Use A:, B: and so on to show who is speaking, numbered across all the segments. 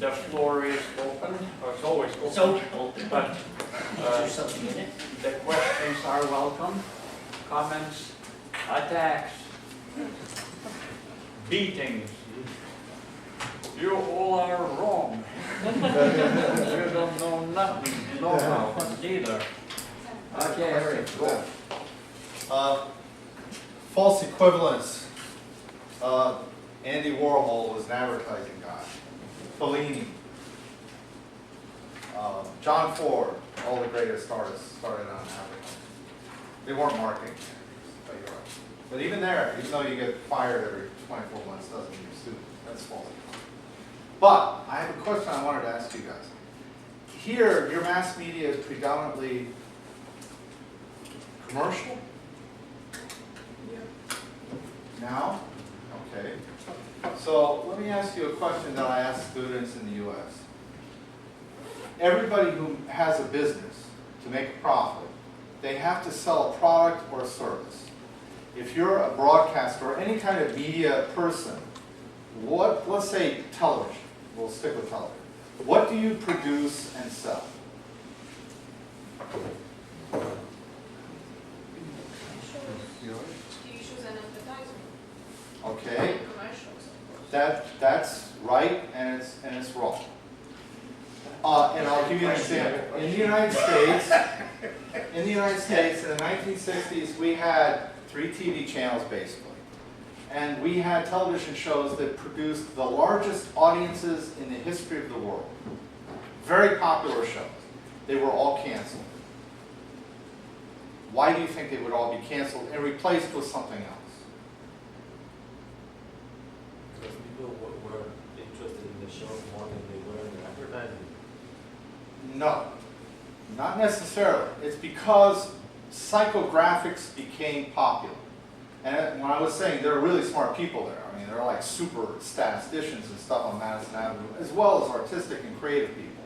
A: The floor is open, or it's always open.
B: It's open.
A: But
B: Is there something in it?
A: the questions are welcome. Comments, attacks, beatings. You all are wrong. You don't know nothing, no how either. Okay, go.
C: False equivalence. Andy Warhol was an advertising guy. Fellini. John Ford, all the greatest artists started on advertising. They weren't marketing candidates, but you're right. But even there, even though you get fired every 24 months, doesn't mean you're stupid. That's false. But I have a question I wanted to ask you guys. Here, your mass media is predominantly commercial? Now? Okay. So let me ask you a question that I ask students in the U.S. Everybody who has a business to make a profit, they have to sell a product or a service. If you're a broadcaster or any kind of media person, let's say television, we'll stick with television. What do you produce and sell? Okay, that's right, and it's wrong. And I'll give you an example. In the United States, in the 1960s, we had 3 TV channels basically, and we had television shows that produced the largest audiences in the history of the world. Very popular shows. They were all canceled. Why do you think they would all be canceled and replaced with something else?
D: Because people were interested in the show more than they were in the advertising.
C: No, not necessarily. It's because psychographics became popular. And when I was saying there are really smart people there, I mean, there are like super statisticians and stuff on Madison Avenue, as well as artistic and creative people.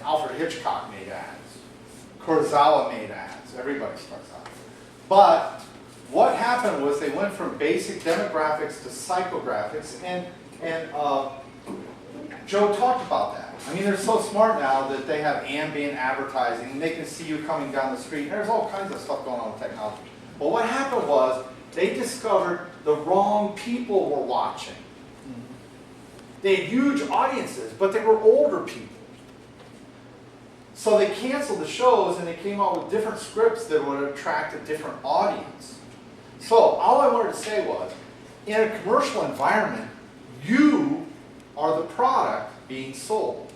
C: Alfred Hitchcock made ads. Kurosawa made ads. Everybody starts out. But what happened was they went from basic demographics to psychographics, and Joe talked about that. I mean, they're so smart now that they have ambient advertising, and they can see you coming down the street. There's all kinds of stuff going on with technology. But what happened was they discovered the wrong people were watching. They had huge audiences, but they were older people. So they canceled the shows and they came out with different scripts that would attract a different audience. So all I wanted to say was, in a commercial environment, you are the product being sold.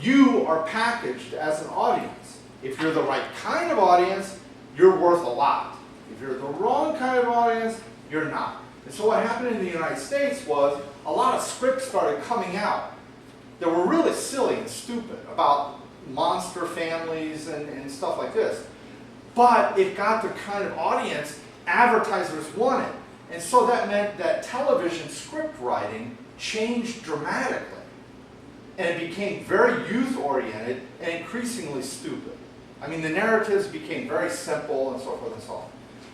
C: You are packaged as an audience. If you're the right kind of audience, you're worth a lot. If you're the wrong kind of audience, you're not. And so what happened in the United States was a lot of scripts started coming out that were really silly and stupid about monster families and stuff like this. But it got the kind of audience advertisers wanted. And so that meant that television script writing changed dramatically. And it became very youth-oriented and increasingly stupid. I mean, the narratives became very simple and so forth and so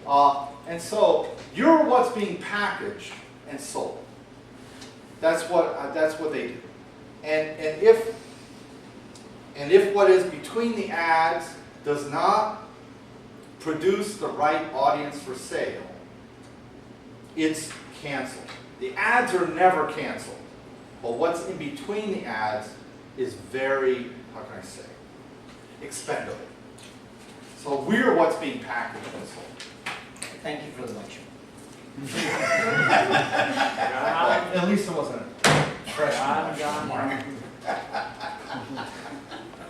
C: on. And so you're what's being packaged and sold. That's what they do. And if what is between the ads does not produce the right audience for sale, it's canceled. The ads are never canceled, but what's in between the ads is very, how can I say, expendable. So we're what's being packaged and sold.
B: Thank you for the lecture.
C: At least it wasn't fresh.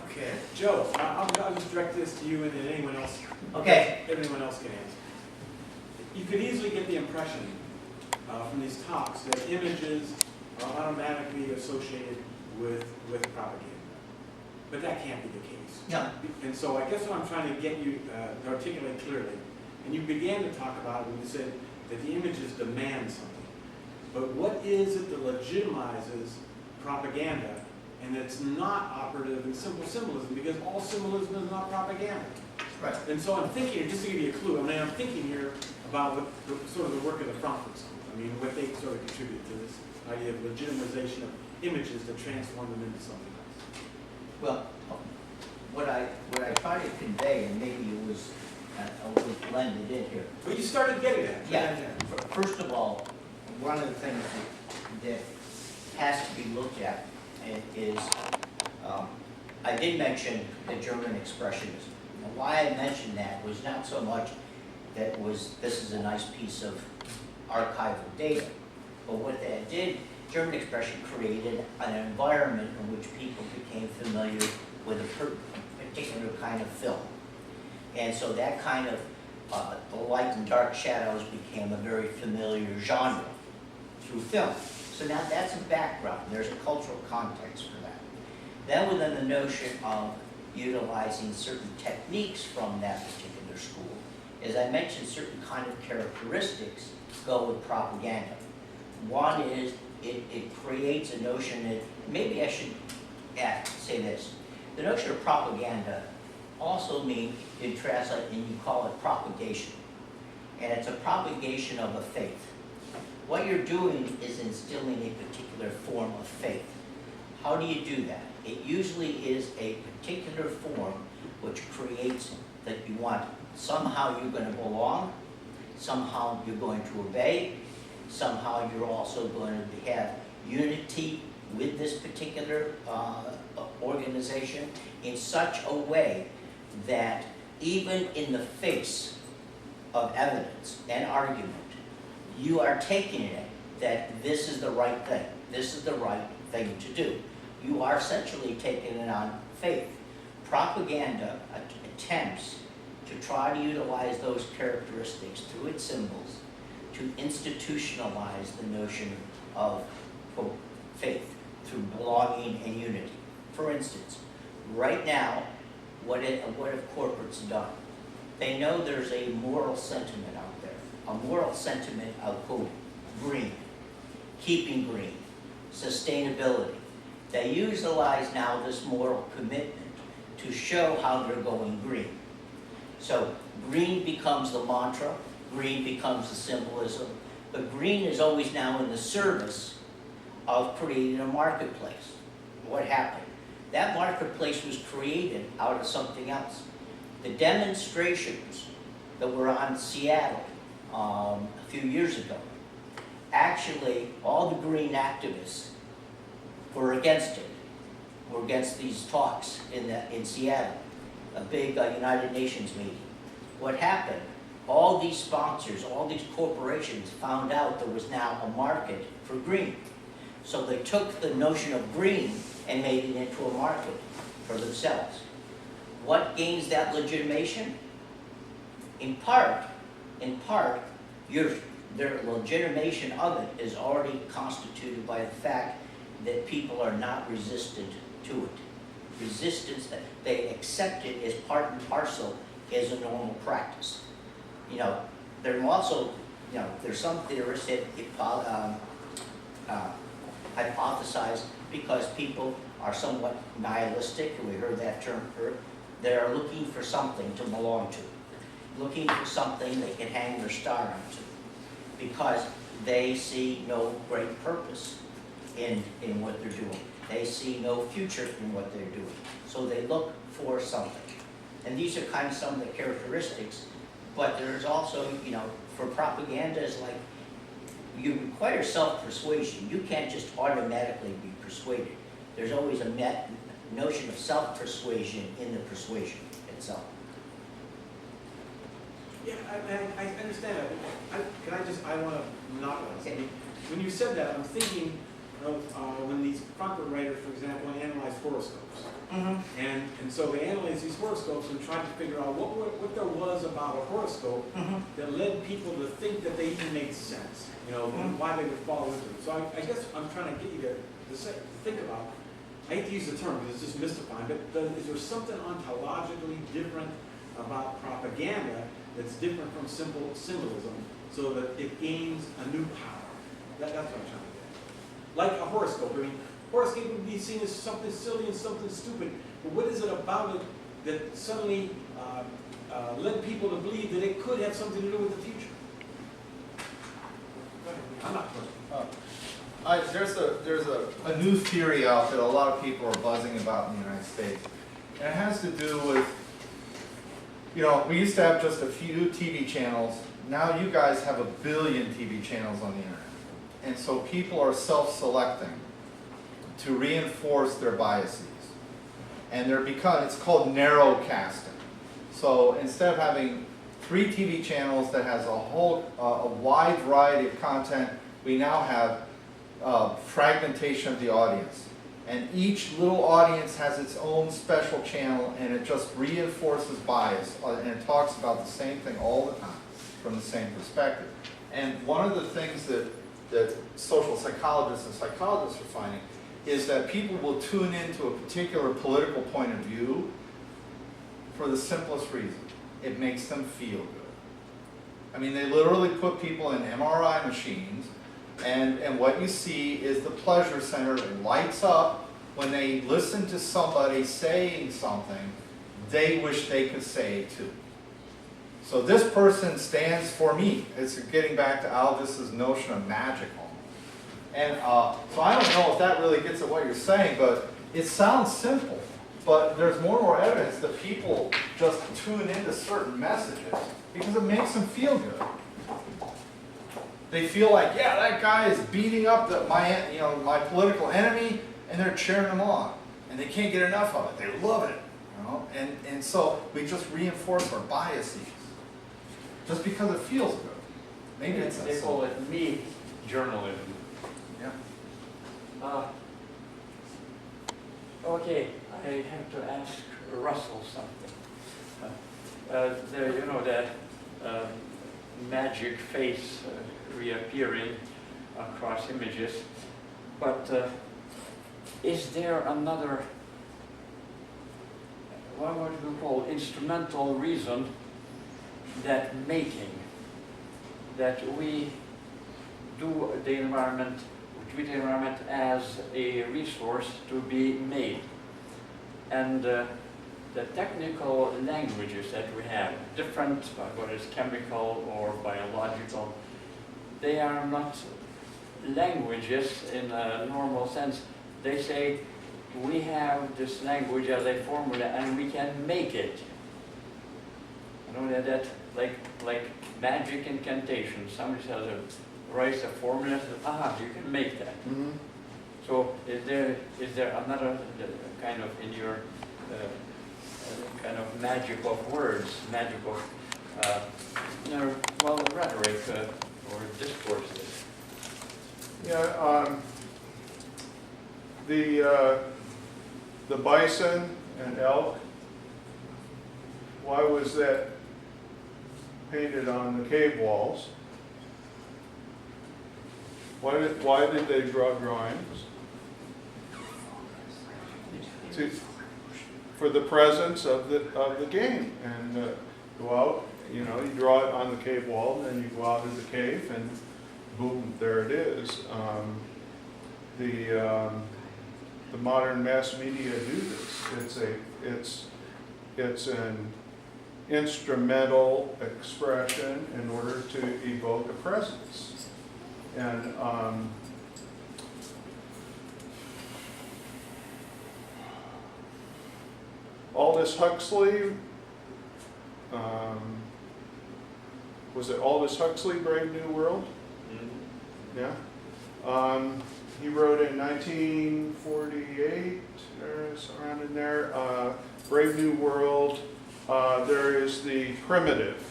E: Okay, Joe, I'll just direct this to you and then anyone else.
B: Okay.
E: Everyone else can answer. You could easily get the impression from these talks that images are automatically associated with propaganda. But that can't be the case.
B: No.
E: And so I guess what I'm trying to get you to articulate clearly, and you began to talk about it when you said that the images demand something. But what is it that legitimizes propaganda and it's not operative in simple symbolism? Because all symbolism is not propaganda.
C: Right.
E: And so I'm thinking, just to give you a clue, I mean, I'm thinking here about sort of the work of the Frankfurt School. I mean, what they sort of contribute to this. idea of legitimization of images to transform them into something else.
B: Well, what I tried to convey, and maybe it was a little blended in here.
E: But you started getting at it.
B: Yeah, first of all, one of the things that has to be looked at is, I did mention the German expressionism. Now, why I mentioned that was not so much that this is a nice piece of archival data, but what that did, German expression created an environment in which people became familiar with a particular kind of film. And so that kind of, the light and dark shadows became a very familiar genre through film. So now that's a background, there's a cultural context for that. Then within the notion of utilizing certain techniques from that particular school, as I mentioned, certain kind of characteristics go with propaganda. One is it creates a notion that, maybe I should say this, the notion of propaganda also means, you translate and you call it propagation. And it's a propagation of a faith. What you're doing is instilling a particular form of faith. How do you do that? It usually is a particular form which creates that you want, somehow you're going to belong, somehow you're going to obey, somehow you're also going to have unity with this particular organization in such a way that even in the face of evidence and argument, you are taking it that this is the right thing. This is the right thing to do. You are essentially taking it on faith. Propaganda attempts to try to utilize those characteristics through its symbols to institutionalize the notion of, quote, faith through belonging and unity. For instance, right now, what have corporates done? They know there's a moral sentiment out there, a moral sentiment of, quote, green, keeping green, sustainability. They utilize now this moral commitment to show how they're going green. So green becomes the mantra, green becomes the symbolism, but green is always now in the service of creating a marketplace. What happened? That marketplace was created out of something else. The demonstrations that were on Seattle a few years ago, actually all the green activists were against it, were against these talks in Seattle, a big United Nations meeting. What happened? All these sponsors, all these corporations found out there was now a market for green. So they took the notion of green and made it into a market for themselves. What gains that legitimation? In part, their legitimation of it is already constituted by the fact that people are not resistant to it. Resistance, that they accept it as part and parcel as a normal practice. You know, there are also, you know, there's some theorists that hypothesize because people are somewhat nihilistic, and we heard that term earlier, they are looking for something to belong to, looking for something they can hang their star onto, because they see no great purpose in what they're doing. They see no future in what they're doing. So they look for something. And these are kind of some of the characteristics, but there's also, you know, for propaganda is like, you require self-persuasion. You can't just automatically be persuaded. There's always a notion of self-persuasion in the persuasion itself.
E: Yeah, I understand that. I want to monopolize.
B: Okay.
E: When you said that, I'm thinking of when these Frankfurt writers, for example, analyze horoscopes.
B: Mm-hmm.
E: And so they analyze these horoscopes and try to figure out what there was about a horoscope that led people to think that they even made sense, you know, and why they would follow into it. So I guess I'm trying to get you to think about, I hate to use the term because it's just mystifying, but is there something ontologically different about propaganda that's different from symbolism so that it gains a new power? That's what I'm trying to get. Like a horoscope. I mean, horoscope would be seen as something silly and something stupid, but what is it about it that suddenly led people to believe that it could have something to do with the future? I'm not
C: There's a new theory out that a lot of people are buzzing about in the United States. And it has to do with, we used to have just a few TV channels. Now you guys have 1 billion TV channels on the internet. And so people are self-selecting to reinforce their biases. And it's called narrow casting. So instead of having 3 TV channels that has a wide variety of content, we now have fragmentation of the audience. And each little audience has its own special channel, and it just reinforces bias, and it talks about the same thing all the time from the same perspective. And one of the things that social psychologists and psychologists are finding is that people will tune into a particular political point of view for the simplest reason. It makes them feel good. I mean, they literally put people in MRI machines, and what you see is the pleasure center lights up when they listen to somebody saying something they wish they could say too. So this person stands for me. It's getting back to Aldous' notion of magic almost. And so I don't know if that really gets at what you're saying, but it sounds simple. But there's more and more evidence that people just tune into certain messages because it makes them feel good. They feel like, yeah, that guy is beating up my political enemy, and they're cheering him on. And they can't get enough of it. They love it. And so we just reinforce our biases just because it feels good. Maybe it's
A: They call it me journalism.
C: Yeah.
A: Okay, I have to ask Russell something. The magic face reappearing across images, but is there another, what would we call, instrumental reason that we do the environment, treat the environment as a resource to be made? And the technical languages that we have, different, whether it's chemical or biological, they are not languages in a normal sense. They say, we have this language as a formula and we can make it. That like magic incantation. Somebody says, writes a formula, says, you can make that.
C: Mm-hmm.
A: So is there another kind of in your kind of magic of words, magic of rhetoric or discourses?
F: Yeah, the bison and elk. Why was that painted on the cave walls? Why did they draw drawings? For the presence of the game, and go out. You draw it on the cave wall, and then you go out in the cave, and boom, there it is. The modern mass media do this. It's an instrumental expression in order to evoke a presence. And Aldous Huxley, was it Aldous Huxley, Brave New World? Mm-hmm. Yeah. He wrote in 1948, or around in there, Brave New World. There is the primitive.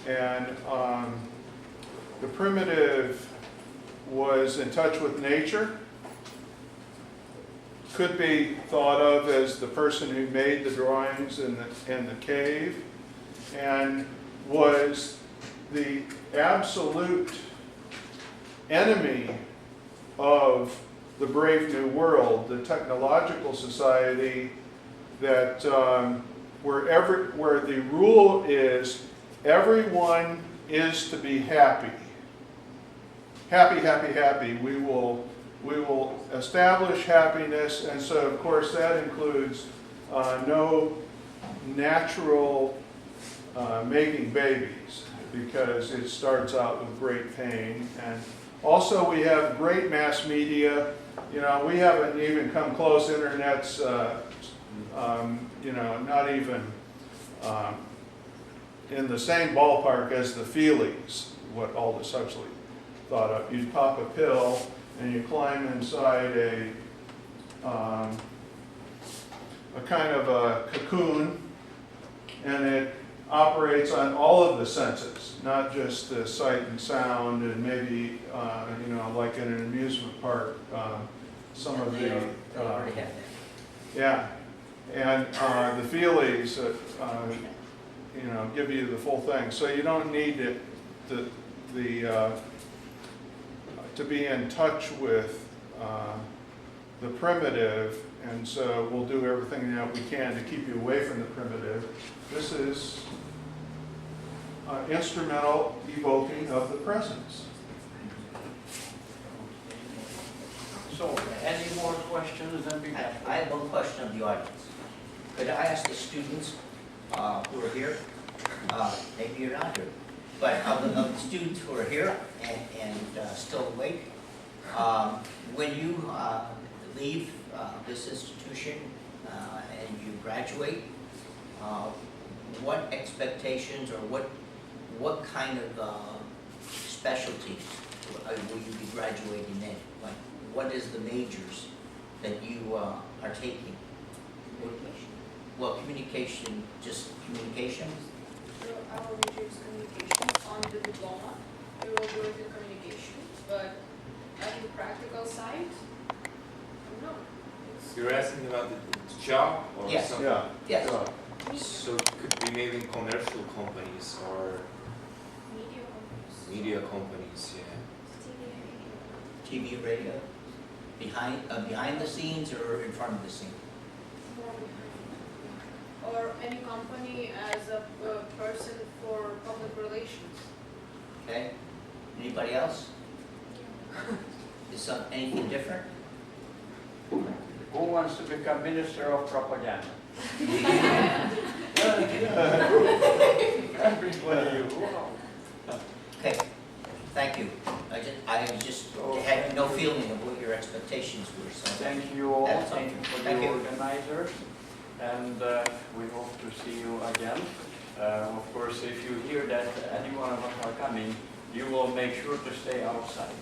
F: And the primitive was in touch with nature. Could be thought of as the person who made the drawings in the cave, and was the absolute enemy of the Brave New World, the technological society that where the rule is everyone is to be happy. Happy, happy, happy. We will establish happiness, and so of course that includes no natural making babies, because it starts out with great pain, and Also, we have great mass media. You know, we haven't even come close. Internet's, you know, not even in the same ballpark as the feelies, what Aldous Huxley thought of. You pop a pill and you climb inside a kind of a cocoon, and it operates on all of the senses, not just the sight and sound, and maybe, you know, like in an amusement park, some of the,
B: They already have that.
F: yeah, and the feelies, you know, give you the full thing. So you don't need it to be in touch with the primitive, and so we'll do everything that we can to keep you away from the primitive. This is instrumental evoking of the presence.
A: So, any more questions? Then we have.
B: I have one question of the audience. Could I ask the students who are here, maybe you're not here, but of the students who are here and still awake, when you leave this institution and you graduate, what expectations or what kind of specialties will you be graduating in? Like, what is the majors that you are taking? Well, communication, just communication?
G: So our major is communications on the diploma. We will do it in communication, but at the practical side, I don't know.
D: You're asking about the job or
B: Yes.
D: something?
F: Yeah.
B: Yes.
D: So it could be maybe in commercial companies or
G: Media companies.
D: media companies, yeah.
B: TV, radio? Behind the scenes or in front of the scene?
G: More behind. Or any company as a person for public relations.
B: Okay? Anybody else? Is anything different?
A: Who wants to become Minister of Propaganda? Everybody.
B: Okay, thank you. I just had no feeling of what your expectations were, so.
A: Thank you all,
B: That's
A: thank you for
B: Thank
A: the
B: you.
A: organizers, and we hope to see you again. Of course, if you hear that any one of us are coming, you will make sure to stay outside.